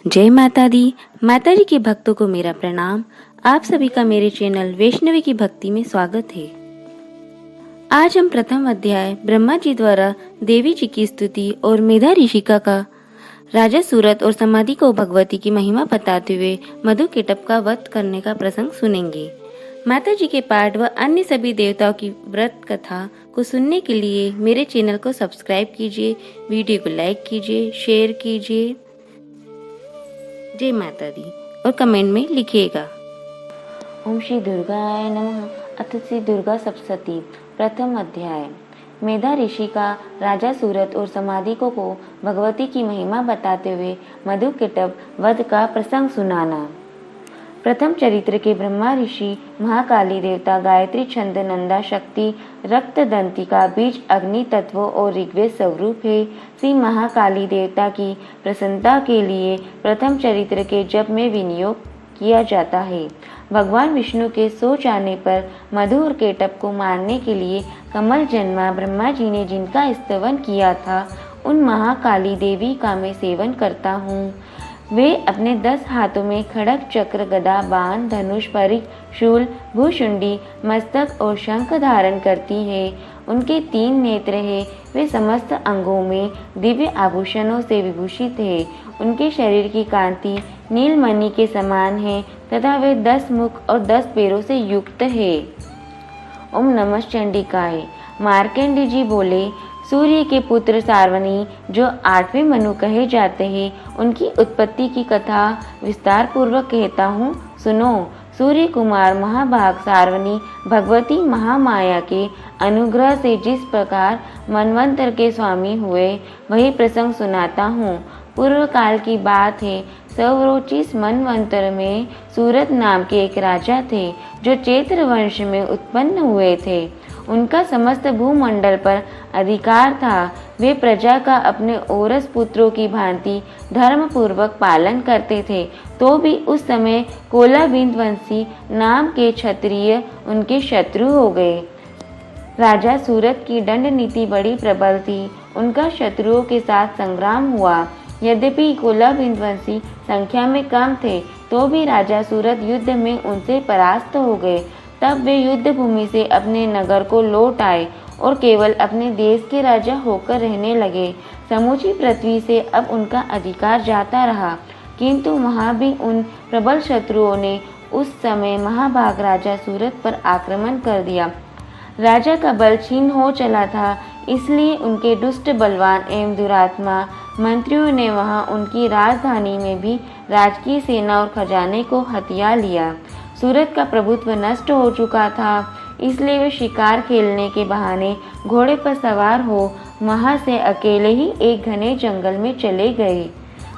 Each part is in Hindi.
जय माता दी। माता जी के भक्तों को मेरा प्रणाम। आप सभी का मेरे चैनल वैष्णवी की भक्ति में स्वागत है। आज हम प्रथम अध्याय ब्रह्मा जी द्वारा देवी जी की स्तुति और मेधा ऋषिका का राजा सूरत और समाधि को भगवती की महिमा बताते हुए मधु केटप का वध करने का प्रसंग सुनेंगे। माता जी के पाठ व अन्य सभी देवताओं की व्रत कथा को सुनने के लिए मेरे चैनल को सब्सक्राइब कीजिए, वीडियो को लाइक कीजिए, शेयर कीजिए। जय माता दी और कमेंट में लिखिएगा। ओम श्री दुर्गाय नमः। अथ श्री दुर्गा सप्तशती। प्रथम अध्याय। मेधा ऋषि का राजा सूरत और समाधिकों को भगवती की महिमा बताते हुए मधु केटप वध का प्रसंग सुनाना। प्रथम चरित्र के ब्रह्मा ऋषि महाकाली देवता गायत्री छंद नंदा शक्ति रक्त दंतिका बीज अग्नि तत्वों और ऋग्वेद स्वरूप है। श्री महाकाली देवता की प्रसन्नता के लिए प्रथम चरित्र के जप में विनियोग किया जाता है। भगवान विष्णु के सो जाने पर मधु और केटप को मारने के लिए कमल जन्मा ब्रह्मा जी ने जिनका स्तवन किया था, उन महाकाली देवी का मैं सेवन करता हूँ। वे अपने 10 हाथों में खड़ग चक्र गदा बाण धनुष परिघ शूल भूषुंडी मस्तक और शंख धारण करती है। उनके 3 नेत्र है। वे समस्त अंगों में दिव्य आभूषणों से विभूषित है। उनके शरीर की कांति नीलमणि के समान है तथा वे 10 मुख और 10 पैरों से युक्त है। ओम नमः चंडिकाय। मार्कंडेय जी बोले, सूर्य के पुत्र सार्वनी जो 8वें मनु कहे जाते हैं, उनकी उत्पत्ति की कथा विस्तार पूर्वक कहता हूँ, सुनो। सूर्य कुमार महाभाग सार्वनी भगवती महामाया के अनुग्रह से जिस प्रकार मनवंतर के स्वामी हुए, वही प्रसंग सुनाता हूँ। पूर्व काल की बात है। सौरोचिस मनवंतर में सूरत नाम के एक राजा थे, जो चैत्र वंश में उत्पन्न हुए थे। उनका समस्त भूमंडल पर अधिकार था। वे प्रजा का अपने औरस पुत्रों की भांति धर्म पूर्वक पालन करते थे। तो भी उस समय कोलाबिंद वंशी नाम के क्षत्रिय उनके शत्रु हो गए। राजा सूरत की दंड नीति बड़ी प्रबल थी। उनका शत्रुओं के साथ संग्राम हुआ। यद्यपि कोलाबिंद वंशी संख्या में कम थे, तो भी राजा सूरत युद्ध में उनसे परास्त हो गए। तब वे युद्ध भूमि से अपने नगर को लौट आए और केवल अपने देश के राजा होकर रहने लगे। समूची पृथ्वी से अब उनका अधिकार जाता रहा, किंतु वहाँ भी उन प्रबल शत्रुओं ने उस समय महाभाग राजा सूरत पर आक्रमण कर दिया। राजा का बल क्षीण हो चला था, इसलिए उनके दुष्ट बलवान एवं दुरात्मा मंत्रियों ने वहाँ उनकी राजधानी में भी राजकीय सेना और खजाने को हथिया लिया। सूरत का प्रभुत्व नष्ट हो चुका था, इसलिए वे शिकार खेलने के बहाने घोड़े पर सवार हो वहाँ से अकेले ही एक घने जंगल में चले गए।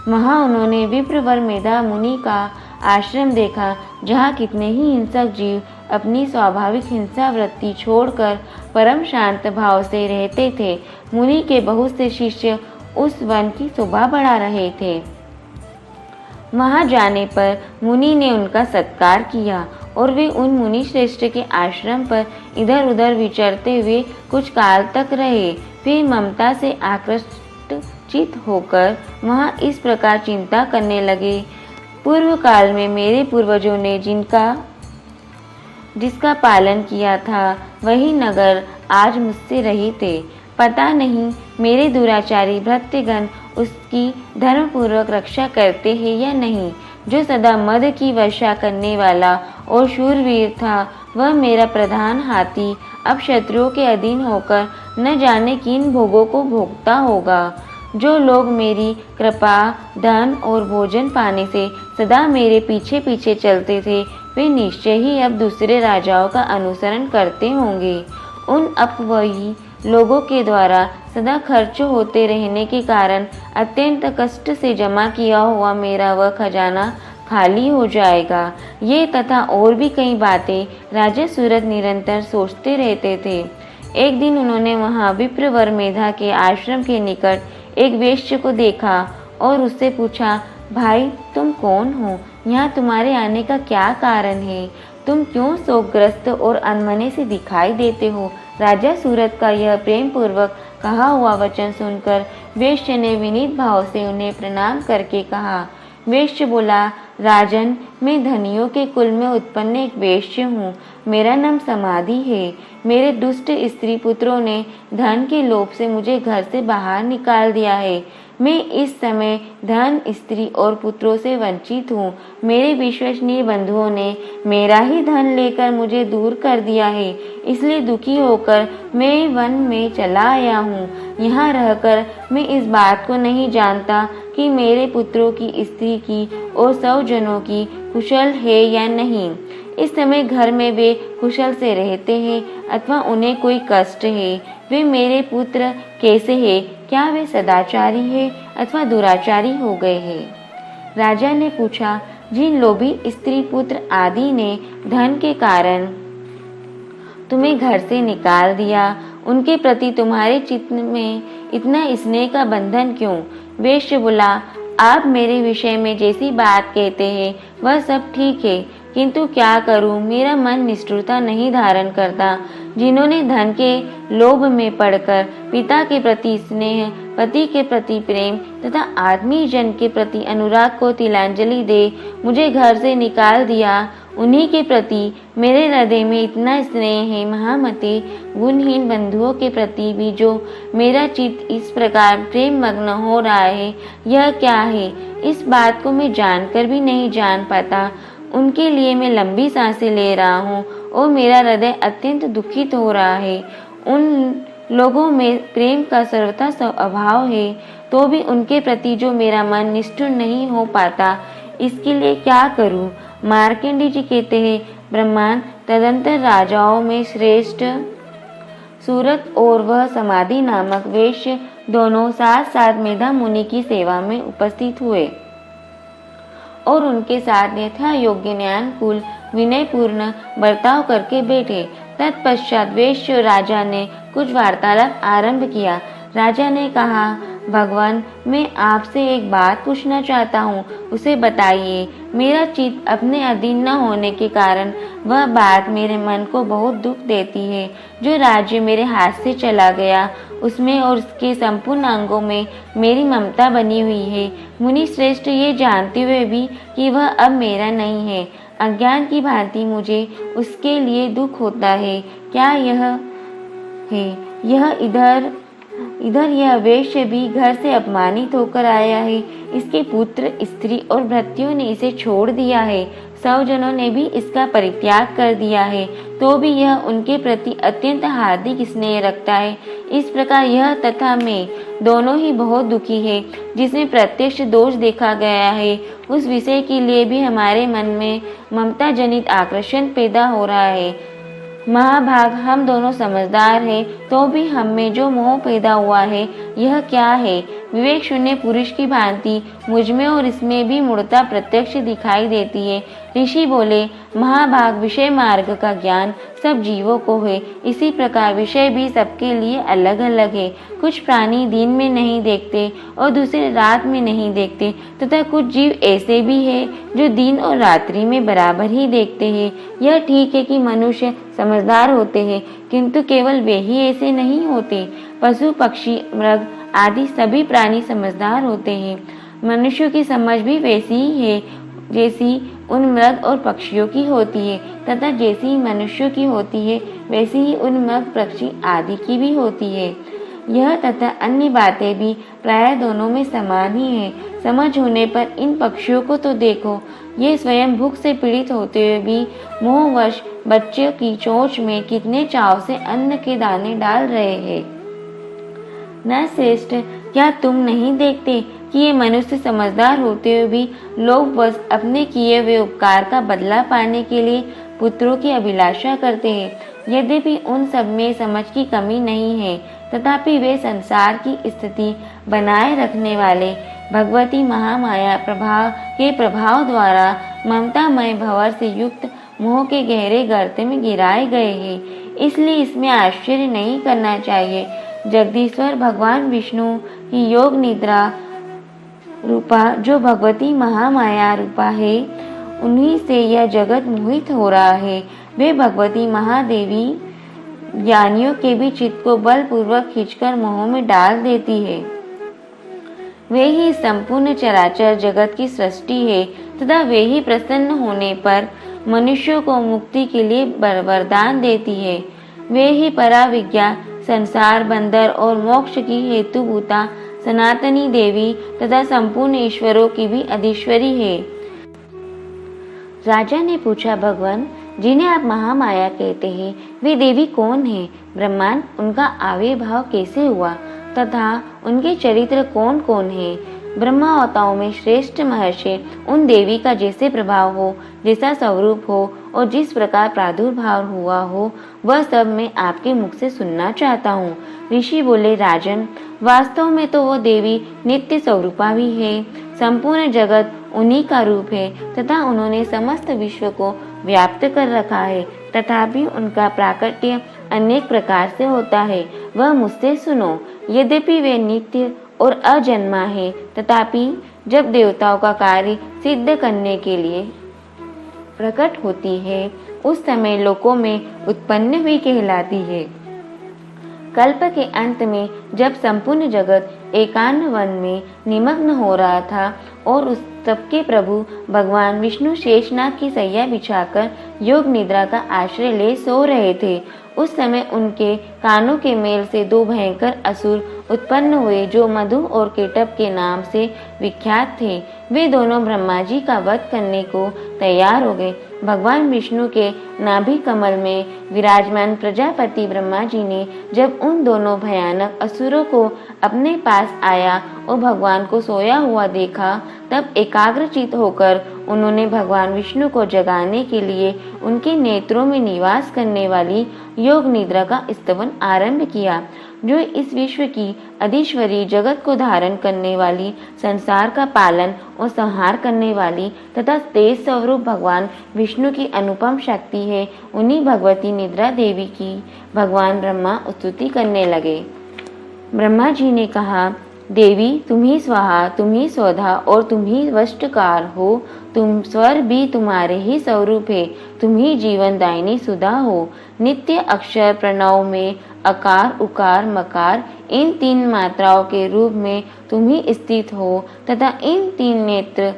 वहाँ उन्होंने विप्रवर मेधा मुनि का आश्रम देखा, जहाँ कितने ही हिंसक जीव अपनी स्वाभाविक हिंसा वृत्ति छोड़कर परम शांत भाव से रहते थे। मुनि के बहुत से शिष्य उस वन की शोभा बढ़ा रहे थे। वहां जाने पर मुनि ने उनका सत्कार किया और वे उन मुनि श्रेष्ठ के आश्रम पर इधर उधर विचरते हुए कुछ काल तक रहे। फिर ममता से आकृष्ट होकर वहां इस प्रकार चिंता करने लगे, पूर्व काल में मेरे पूर्वजों ने जिसका पालन किया था, वही नगर आज मुझसे रहित है। पता नहीं मेरे दुराचारी भृत्यगण उसकी धर्मपूर्वक रक्षा करते हैं या नहीं। जो सदा मद की वर्षा करने वाला और शूरवीर था, वह मेरा प्रधान हाथी अब शत्रुओं के अधीन होकर न जाने किन भोगों को भोगता होगा। जो लोग मेरी कृपा धन और भोजन पाने से सदा मेरे पीछे पीछे चलते थे, वे निश्चय ही अब दूसरे राजाओं का अनुसरण करते होंगे। उन अपव्ययी लोगों के द्वारा सदा खर्च होते रहने के कारण अत्यंत कष्ट से जमा किया हुआ मेरा वह खजाना खाली हो जाएगा। ये तथा और भी कई बातें राजा सूरत निरंतर सोचते रहते थे। एक दिन उन्होंने वहाँ विप्रवर मेधा के आश्रम के निकट एक वेश्य को देखा और उससे पूछा, भाई तुम कौन हो? यहाँ तुम्हारे आने का क्या कारण है? तुम क्यों शोकग्रस्त और अनमने से दिखाई देते हो? राजा सूरत का यह प्रेम पूर्वक कहा हुआ वचन सुनकर वेश्य ने विनीत भाव से उन्हें प्रणाम करके कहा, वेश्य बोला, राजन, मैं धनियों के कुल में उत्पन्न एक वेश्य हूँ। मेरा नाम समाधि है। मेरे दुष्ट स्त्री पुत्रों ने धन के लोभ से मुझे घर से बाहर निकाल दिया है। मैं इस समय धन, स्त्री और पुत्रों से वंचित हूँ। मेरे विश्वसनीय बंधुओं ने मेरा ही धन लेकर मुझे दूर कर दिया है। इसलिए दुखी होकर मैं वन में चला आया हूँ। यहाँ रहकर मैं इस बात को नहीं जानता कि मेरे पुत्रों की, स्त्री की और 100 जनों की कुशल है या नहीं। इस समय घर में वे कुशल से रहते हैं अथवा उन्हें कोई कष्ट है। वे मेरे पुत्र कैसे हैं? क्या वे सदाचारी है अथवा दुराचारी हो गए हैं? राजा ने पूछा, जिन लोभी स्त्री पुत्र आदि ने धन के कारण तुम्हें घर से निकाल दिया, उनके प्रति तुम्हारे चित्त में इतना स्नेह का बंधन क्यों? वेश्य बोला, आप मेरे विषय में जैसी बात कहते हैं वह सब ठीक है, किंतु क्या करूं, मेरा मन निष्ठुरता नहीं धारण करता। जिन्होंने धन के लोभ में पड़कर पिता के प्रति स्नेह, पति के प्रति प्रेम तथा आदमी जन के प्रति अनुराग को तिलांजलि दे मुझे घर से निकाल दिया, उन्हीं के प्रति मेरे हृदय में इतना स्नेह है। महामते, गुणहीन बंधुओं के प्रति भी जो मेरा चित्त इस प्रकार प्रेम मग्न हो रहा है, यह क्या है? इस बात को मैं जानकर भी नहीं जान पाता। उनके लिए मैं लंबी सांसें ले रहा हूँ और मेरा हृदय अत्यंत दुखित हो रहा है। उन लोगों में प्रेम का सर्वथा अभाव है, तो भी उनके प्रति जो मेरा मन निष्ठुर नहीं हो पाता, इसके लिए क्या करूँ? मार्कंडेय जी कहते हैं, ब्रह्मांड तदंतर राजाओं में श्रेष्ठ सूरत और वह समाधि नामक वेश्य दोनों साथ साथ मेधा मुनि की सेवा में उपस्थित हुए और उनके साथ यथा योग्य न्यायकुल विनयपूर्ण बर्ताव करके बैठे। तत्पश्चात वेश्य राजा ने कुछ वार्तालाप आरंभ किया। राजा ने कहा, भगवान, मैं आपसे एक बात पूछना चाहता हूँ, उसे बताइए। मेरा चित्त अपने अधीन न होने के कारण वह बात मेरे मन को बहुत दुख देती है। जो राज्य मेरे हाथ से चला गया, उसमें और उसके संपूर्ण अंगों में मेरी ममता बनी हुई है। मुनि श्रेष्ठ, ये जानते हुए भी कि वह अब मेरा नहीं है, अज्ञान की भांति मुझे उसके लिए दुख होता है। क्या यह है? इधर यह वेश्य भी घर से अपमानित होकर आया है। इसके पुत्र, स्त्री और भृत्यों ने इसे छोड़ दिया है। 100 जनों ने भी इसका परित्याग कर दिया है, तो भी यह उनके प्रति अत्यंत हार्दिक स्नेह रखता है। इस प्रकार यह तथा मैं दोनों ही बहुत दुखी है। जिसमें प्रत्यक्ष दोष देखा गया है, उस विषय के लिए भी हमारे मन में ममता जनित आकर्षण पैदा हो रहा है। महाभाग, हम दोनों समझदार हैं, तो भी हम में जो मोह पैदा हुआ है, यह क्या है? विवेक शून्य पुरुष की भांति मुझमें और इसमें भी मूढ़ता प्रत्यक्ष दिखाई देती है। ऋषि बोले, महाभाग, विषय मार्ग का ज्ञान सब जीवों को है। इसी प्रकार विषय भी सबके लिए अलग अलग है। कुछ प्राणी दिन में नहीं देखते और दूसरे रात में नहीं देखते, तथा कुछ जीव ऐसे भी है जो दिन और रात्रि में बराबर ही देखते हैं। यह ठीक है कि मनुष्य समझदार होते हैं, किंतु केवल वे ही ऐसे नहीं होते। पशु, पक्षी, मृग आदि सभी प्राणी समझदार होते हैं। मनुष्यों की समझ भी वैसी ही है जैसी उन मृग और पक्षियों की होती है, तथा जैसी मनुष्यों की होती है वैसी ही उन मृग, पक्षी आदि की भी होती है। यह तथा अन्य बातें भी प्राय दोनों में समान ही है। समझ होने पर इन पक्षियों को तो देखो, ये स्वयं भूख से पीड़ित होते हुए भी मोहवश बच्चों की चोंच में कितने चाव से अन्न के दाने डाल रहे हैं। न श्रेष्ठ, क्या तुम नहीं देखते कि ये मनुष्य समझदार होते हुए भी लोभवश अपने किए हुए उपकार का बदला पाने के लिए पुत्रों की अभिलाषा करते हैं। यद्यपि उन सब में समझ की कमी नहीं है, तथापि वे संसार की स्थिति बनाए रखने वाले भगवती महामाया के प्रभाव द्वारा ममतामय भंवर से युक्त मोह के गहरे गर्त में गिराए गए हैं। इसलिए इसमें आश्चर्य नहीं करना चाहिए। जगदीश्वर भगवान विष्णु की योग निद्रा रूपा जो भगवती महामाया रूपा है, उन्हीं से यह जगत मोहित हो रहा है। वे भगवती महादेवी ज्ञानियों के भी चित्त को बलपूर्वक खींचकर मोह में डाल देती है। वे ही संपूर्ण चराचर जगत की सृष्टि है तथा वे ही प्रसन्न होने पर मनुष्यों को मुक्ति के लिए वरदान देती है। वे ही पराविज्ञा, संसार बंधन और मोक्ष की हेतुभूता सनातनी देवी तथा संपूर्ण ईश्वरों की भी अधीश्वरी है। राजा ने पूछा, भगवान, जिन्हें आप महामाया कहते हैं, वे देवी कौन है? ब्रह्मांड, उनका आविर्भाव कैसे हुआ तथा उनके चरित्र कौन कौन है? ब्रह्मावताओं में श्रेष्ठ महर्षि उन देवी का जैसे प्रभाव हो, जैसा स्वरूप हो और जिस प्रकार प्रादुर्भाव हुआ हो, वह सब मैं आपके मुख से सुनना चाहता हूँ। ऋषि बोले, राजन, वास्तव में तो वो देवी नित्य स्वरूपा भी है। संपूर्ण जगत उन्हीं का रूप है तथा उन्होंने समस्त विश्व को व्याप्त कर रखा है। तथापि उनका प्राकट्य अनेक प्रकार से होता है, वह मुझसे सुनो। यद्यपि वे नित्य और अजन्मा है, तथापि जब देवताओं का कार्य सिद्ध करने के लिए प्रकट होती है, उस समय लोकों में उत्पन्न भी कहलाती है। कल्प के अंत में जब संपूर्ण जगत एकांत वन में निमग्न हो रहा था और उस सबके प्रभु भगवान विष्णु शेषनाग की सैया बिछाकर योग निद्रा का आश्रय ले सो रहे थे, उस समय उनके कानों के मेल से दो भयंकर असुर उत्पन्न हुए जो मधु और केटप के नाम से विख्यात थे। वे दोनों ब्रह्मा जी का वध करने को तैयार हो गए। भगवान विष्णु के नाभि कमल में विराजमान प्रजापति ब्रह्मा जी ने जब उन दोनों भयानक असुरों को अपने पास आया और भगवान को सोया हुआ देखा, तब एकाग्रचित होकर उन्होंने भगवान विष्णु को जगाने के लिए उनके नेत्रों में निवास करने वाली योग निद्रा का स्तवन आरंभ किया, जो इस विश्व की अधीश्वरी, जगत को धारण करने वाली, संसार का पालन और संहार करने वाली तथा तेज स्वरूप भगवान विष्णु की अनुपम शक्ति है। उन्हीं भगवती निद्रा देवी की भगवान ब्रह्मा स्तुति करने लगे। ब्रह्मा जी ने कहा, देवी, तुम ही स्वाहा, तुम ही स्वधा और तुम ही वष्टकार हो। तुम स्वर भी तुम्हारे ही स्वरूप है। तुम ही जीवन दायिनी सुधा हो। नित्य अक्षर प्रणव में अकार, उकार, मकार, इन तीन मात्राओं के रूप में तुम ही स्थित हो तथा इन तीन नेत्र,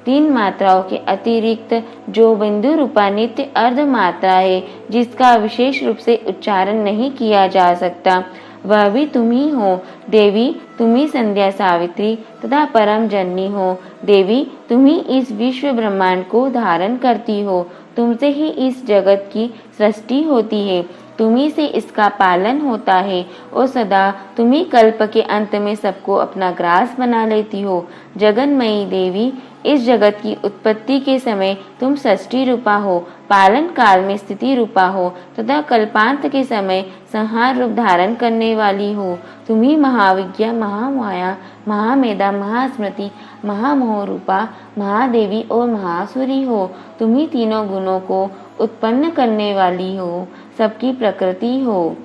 तीन मात्राओं के अतिरिक्त जो बिंदु रूपा नित्य अर्ध मात्रा है, जिसका विशेष रूप से उच्चारण नहीं किया जा सकता, वह भी तुम ही हो। देवी, तुम ही संध्या सावित्री तथा परम जननी हो। देवी, तुम ही इस विश्व ब्रह्मांड को धारण करती हो। तुमसे ही इस जगत की सृष्टि होती है, तुम्ही से इसका पालन होता है और सदा तुम्ही कल्प के अंत में सबको अपना ग्रास बना लेती हो। जगन्मयी देवी, इस जगत की उत्पत्ति के समय तुम षष्ठी रूपा हो, पालन काल में स्थिति रूपा हो तथा कल्पांत के समय संहार रूप धारण करने वाली हो। तुम ही महाविज्ञा, महामाया, महामेधा, महास्मृति, महामोह रूपा, महादेवी और महासुरी हो। तुम ही तीनों गुणों को उत्पन्न करने वाली हो, सबकी प्रकृति हो।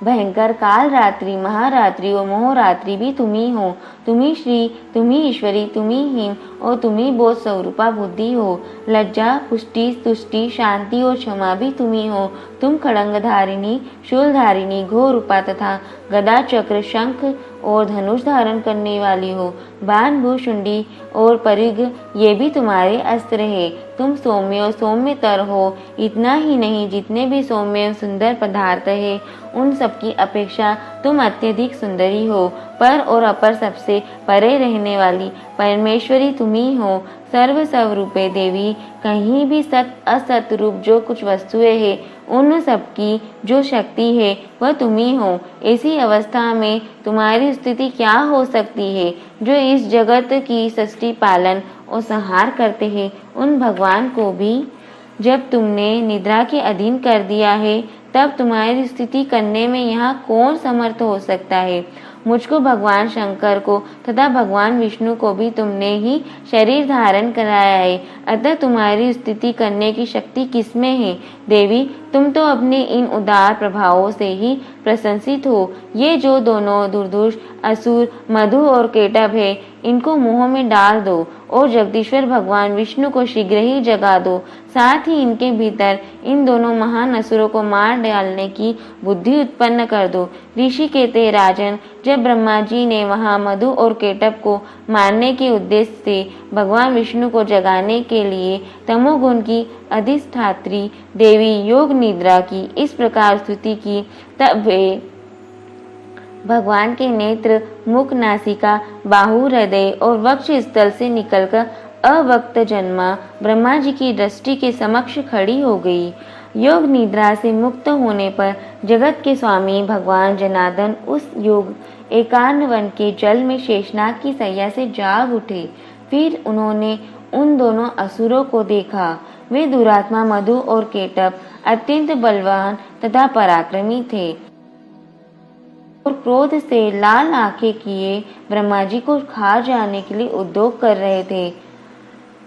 भयंकर काल रात्रि, महारात्रि और मोहरात्रि भी तुम्ही हो। तुम्ही श्री, तुम्ही ईश्वरी, तुम्ही हीन और तुम्ही बोध स्वरूपा बुद्धि हो। लज्जा, पुष्टि, तुष्टि, शांति और क्षमा भी तुम्ही हो। तुम खड़ंग धारिणी, शूल धारिणी, घोर रूपा तथा गदा, चक्र, शंख और धनुष धारण करने वाली हो। बाण, भूषुंडी और परिग, ये भी तुम्हारे अस्त्र है। तुम सौम्य और सौम्यतर हो। इतना ही नहीं, जितने भी सौम्य सुंदर पदार्थ है, उन सबकी अपेक्षा तुम अत्यधिक सुंदरी हो। पर और अपर सबसे परे रहने वाली परमेश्वरी तुम्ही हो। सर्व स्वरूपे देवी, कहीं भी सत असत रूप जो कुछ वस्तुएं है, उन सबकी जो शक्ति है वह तुम्ही हो। ऐसी अवस्था में तुम्हारी स्थिति क्या हो सकती है? जो इस जगत की सृष्टि, पालन और संहार करते हैं, उन भगवान को भी जब तुमने निद्रा के अधीन कर दिया है, तब तुम्हारी स्थिति करने में यहाँ कौन समर्थ हो सकता है? मुझको, भगवान शंकर को तथा भगवान विष्णु को भी तुमने ही शरीर धारण कराया है, अतः तुम्हारी स्थिति करने की शक्ति किसमें है? देवी, तुम तो अपने इन उदार प्रभावों से ही प्रशंसित हो। ये जो दोनों दुर्धुष असुर मधु और केटभ है, इनको मुंह में डाल दो और जगदीश्वर भगवान विष्णु को शीघ्र ही जगा दो। साथ ही इनके भीतर इन दोनों महान असुरों को मार डालने की बुद्धि उत्पन्न कर दो। ऋषि कहते, राजन, जब ब्रह्मा जी ने वहां मधु और केटभ को मारने के उद्देश्य से भगवान विष्णु को जगाने के लिए तमोगुण की अधिष्ठात्री देवी योग निद्रा की इस प्रकार स्तुति की, तब वे भगवान के नेत्र, मुख, नासिका, बाहु, हृदय और वक्ष स्थल से निकलकर अवक्त जन्मा ब्रह्मा जी की दृष्टि के समक्ष खड़ी हो गई। योग निद्रा से मुक्त होने पर जगत के स्वामी भगवान जनार्दन उस योग एकांत वन के जल में शेषनाग की सैया से जाग उठे। फिर उन्होंने उन दोनों असुरों को देखा। वे दुरात्मा मधु और केटभ अत्यंत बलवान तथा पराक्रमी थे और क्रोध से लाल आंखें किए ब्रह्मा जी को खा जाने के लिए उद्योग कर रहे थे।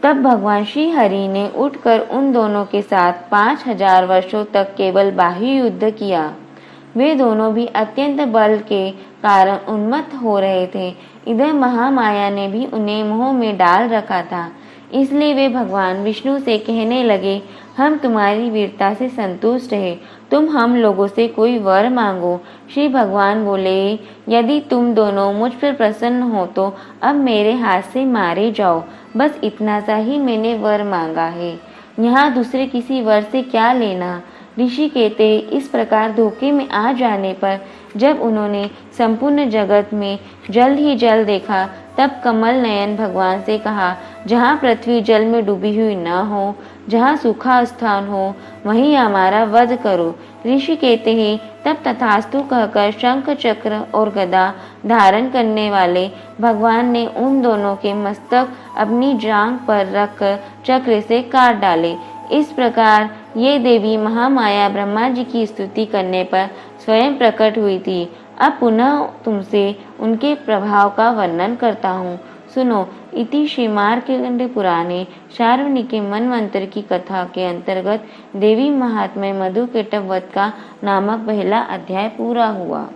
तब भगवान श्री हरि ने उठकर उन दोनों के साथ 5000 वर्षों तक केवल बाह्य युद्ध किया। वे दोनों भी अत्यंत बल के कारण उन्मत्त हो रहे थे। इधर महामाया ने भी उन्हें मोह में डाल रखा था। इसलिए वे भगवान विष्णु से कहने लगे, हम तुम्हारी वीरता से संतुष्ट हैं, तुम हम लोगों से कोई वर मांगो। श्री भगवान बोले, यदि तुम दोनों मुझ पर प्रसन्न हो तो अब मेरे हाथ से मारे जाओ। बस इतना सा ही मैंने वर मांगा है, यहाँ दूसरे किसी वर से क्या लेना। ऋषि कहते, इस प्रकार धोखे में आ जाने पर जब उन्होंने संपूर्ण जगत में जल ही जल देखा, तब कमल नयन भगवान से कहा, जहाँ पृथ्वी जल में डूबी हुई न हो, जहाँ सूखा स्थान हो, वहीं हमारा वध करो। ऋषि कहते हैं, तब तथास्तु कहकर शंख, चक्र और गदा धारण करने वाले भगवान ने उन दोनों के मस्तक अपनी जांघ पर रखकर चक्र से काट डाले। इस प्रकार ये देवी महामाया ब्रह्मा जी की स्तुति करने पर स्वयं प्रकट हुई थी। अब पुनः तुमसे उनके प्रभाव का वर्णन करता हूँ, सुनो। इति श्री मार्कंडेय पुराणे शार्वणिके मनवंतर की कथा के अंतर्गत देवी महात्म्य मधु केटभ वध का नामक पहला अध्याय पूरा हुआ।